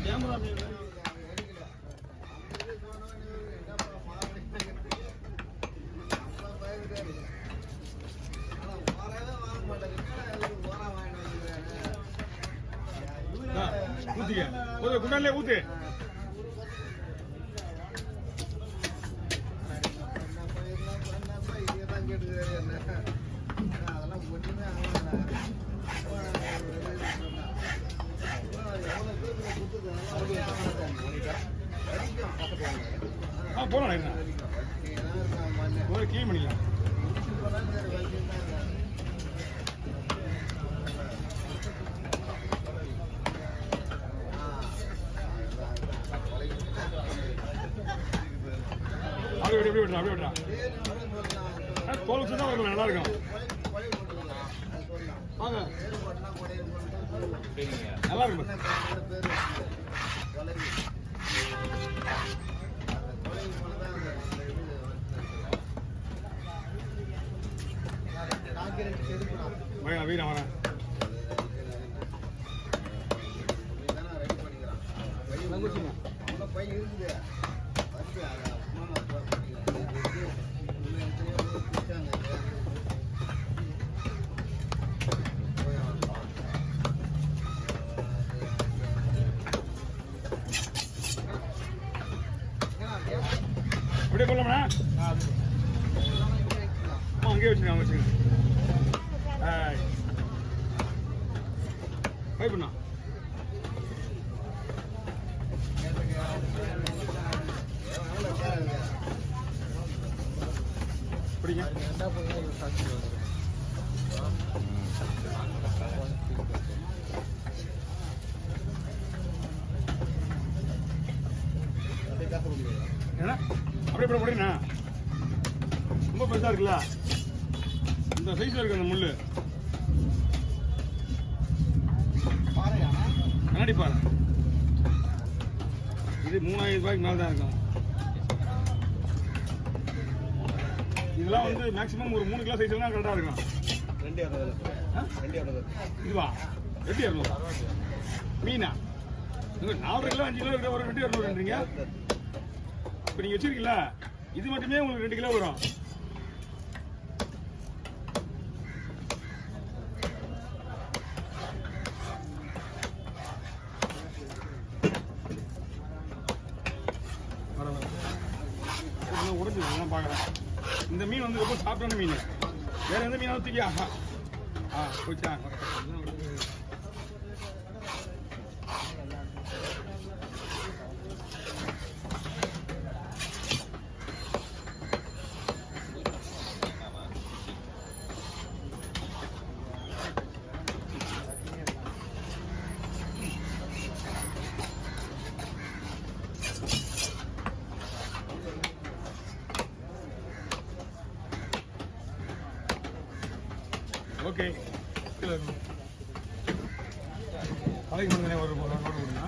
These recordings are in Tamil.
கேமரா ஊத்திக்க குண்டாலே ஊத்து. அதெல்லாம் ஒண்ணுமே போலாம் கிளீன் பண்ணிக்கலாம். அப்படியே விட்டுறா அப்படியே விட்டுறா. தோல் வச்சு தான் நல்லா இருக்கும். வாங்க நல்லா இருக்கும். வீரன் வரேன். அப்படியே போடலாமா? அங்கேயே வச்சுருங்க அவங்க வச்சுருங்க. பண்ணா பிடிங்க. ஏன்னா அப்படியே போடுறீங்கண்ணா ரொம்ப பெருசா இருக்குல்ல, இந்த சைஸ்ல இருக்கு அந்த முள்ளு. கண்ணாடி பாரு, இது 3000 ரூபாய்க்கு மேல தான் இருக்கும். இதெல்லாம் வந்து மேக்ஸிமம் ஒரு 3 கிலோ சைஸ்லாம் கரெக்டாக இருக்கும். இதுவா 2200 மீனா? 4 கிலோ 5 கிலோ இருக்கிற ஒரு 2200ன்றீங்க. இப்போ நீங்கள் வச்சிருக்கீங்களா, இது மட்டுமே உங்களுக்கு 2 கிலோ வரும். உடஞ்சி பார்க்குறேன். இந்த மீன் வந்து ரொம்ப சாப்பிட்டான மீன். வேற எந்த மீனாவது தூக்கி போச்சா? ஓகே, பழைக்கு மண்ணே ஒரு நோட்டு கொடுங்க.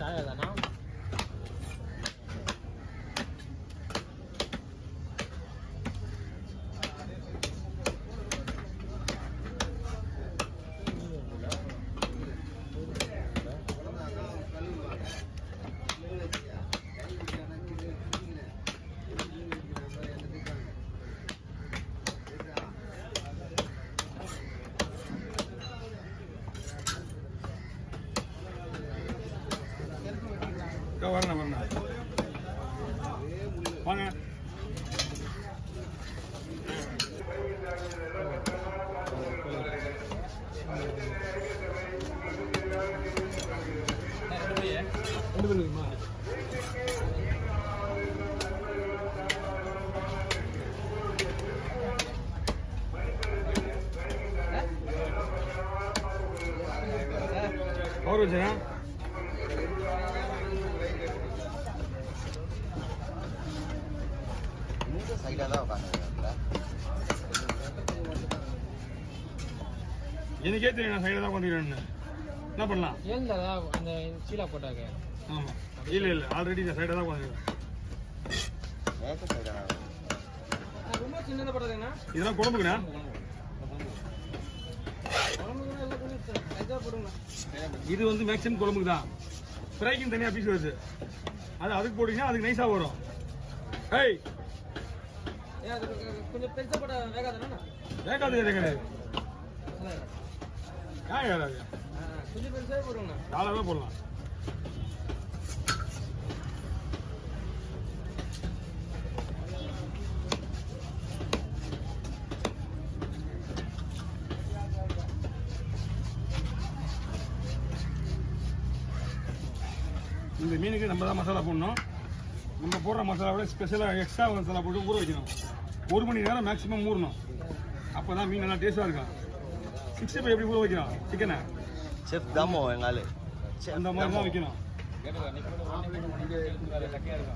தானே வரணும் வரணும் வாங்க. ரெண்டு பேருமா? அவர் வச்சா எனக்கே தெரியும் நான் சைடில் தான் வந்துக்கிறேன்னு. என்ன பண்ணலாம்? ஏன்டா அந்த சீலா போட்டாங்க? ஆமாம், இல்லை இல்லை, ஆல்ரெடி நான் சைடாக தான் வந்துக்கிறேன். ரொம்ப சின்னதாக போட்டாங்கண்ணா. இதெல்லாம் குழம்புக்குண்ணா. இது வந்து மேக்ஸிமம் குழம்புக்கு தான். ஃப்ரைக்கும் தனியாக பீஸ் வருது. அதுக்கு போட்டிங்கன்னா அதுக்கு நைஸாக வரும். ஏய் கொஞ்சம் பெருசாக போட வேகாதுண்ணா. வேகாது கிடையாது. ஏன் ஏறாது? கொஞ்சம் பெருசாக போடுங்கண்ணா. நாளாவே போடலாம். இந்த மீனுக்கு நம்ம தான் மசாலா போடணும். நம்ம போடுற மசாலாவோட ஸ்பெஷலாக எக்ஸ்ட்ரா மசாலா போட்டு ஊற வைக்கணும். 1 மணி நேரம் மேக்ஸிமம் ஊறணும். அப்போ தான் மீன் நல்லா டேஸ்ட்டாக இருக்கும். 65 எப்படி ஊற வைக்கிறோம் சிக்கனை? செஃப் தாமோ எங்காலு அந்த மாதிரி தான் வைக்கணும்.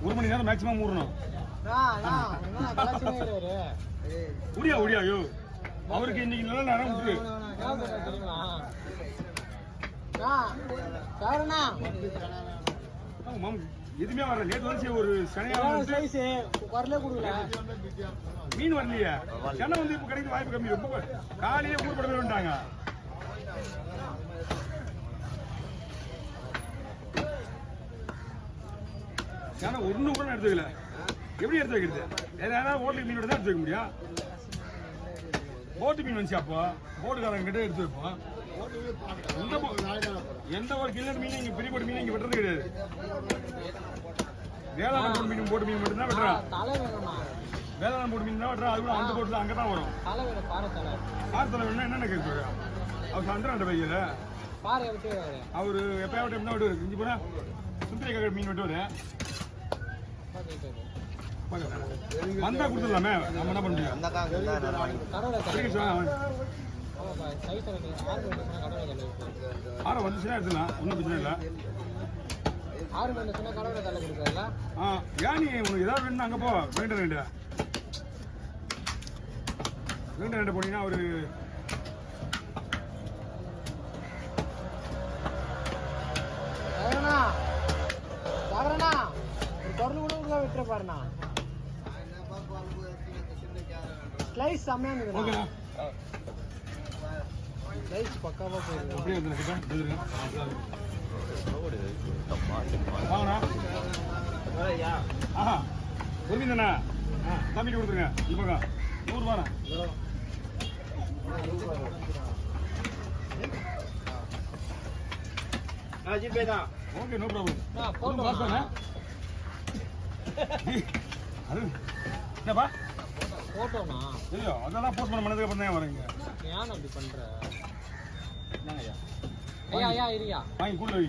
1 மணி நேரம் மேக்ஸிமம் ஊறணும். உடியா ஐயோ, அவருக்கு இன்னைக்கு நல்ல நேரம் விட்டுரு. எதுவுமே வரல. நேற்று வந்து ஒரு மீன் வரலையே. சென்னை வந்து இப்ப கிடைக்க வாய்ப்பு கம்மி. ரொம்ப காலையே ஊர் படவே வந்துட்டாங்க. ஏன்னா ஒண்ணு கூட எடுத்துக்கல. எப்படி எடுத்து வைக்கிறது? ஏதாவது ஹோட்டலுக்கு மீனோட தான் எடுத்து வைக்க முடியும். போட்டு மீன் வந்துச்சு. அப்போ போட்டுக்காரங்க கிட்ட எடுத்து வைப்போம். எந்த ஒரு கிலர் மீன் இங்க பெரிய போட்டு மீன் இங்க வெட்டுறது கிடையாது. வேளாண் மீன் போட்டு மீன் மட்டும் தான் வெட்டுறான். வேளாண் போட்டு மீன் தான் வெட்டுறான். அது கூட அந்த போட்டுல அங்கதான் வரும். பாரத்தலை வேணும்னா என்னென்ன கேட்க அவர் சந்திரன் பையில அவரு எப்பயாவது டைம் தான் வெட்டுவாரு. இஞ்சி போனா சுந்தரிக்காக மீன் வெட்டுவாரு. வந்தா கொடுத்துடலாமே. நம்ம என்ன பண்ண முடியும்? ஆரம் வந்துச்சுன்னா எடுத்துலாம். ஒன்றும் பிரச்சனை இல்லை. ஏன் நீ உனக்கு ஏதாவது வேணும்னா அங்கே போ. ரெண்டு போனீங்கன்னா ஒரு விட்டுற பாருண்ணா. ஸ்லைஸ் செம்மையா இருந்ததுண்ணா. ஸ்லைஸ் பக்காவா போயிருக்கு. அப்படியே வந்துருங்க. வாங்கண்ணா. ஆஹா ஒரு மீன் தானே. தம்பிட்டு கொடுத்துருங்க. இந்த பக்கம் 100 ரூபாண்ணா. Okay, no problem. அது என்னப்பா போட்டோண்ணா? இல்லையோ அதெல்லாம் போஸ்ட் பண்ண மனதுக்கு அப்புறம் தான் வரீங்க. ஏன் அப்படி பண்ற? ஐயா இருயா வாங்கி கூட வை.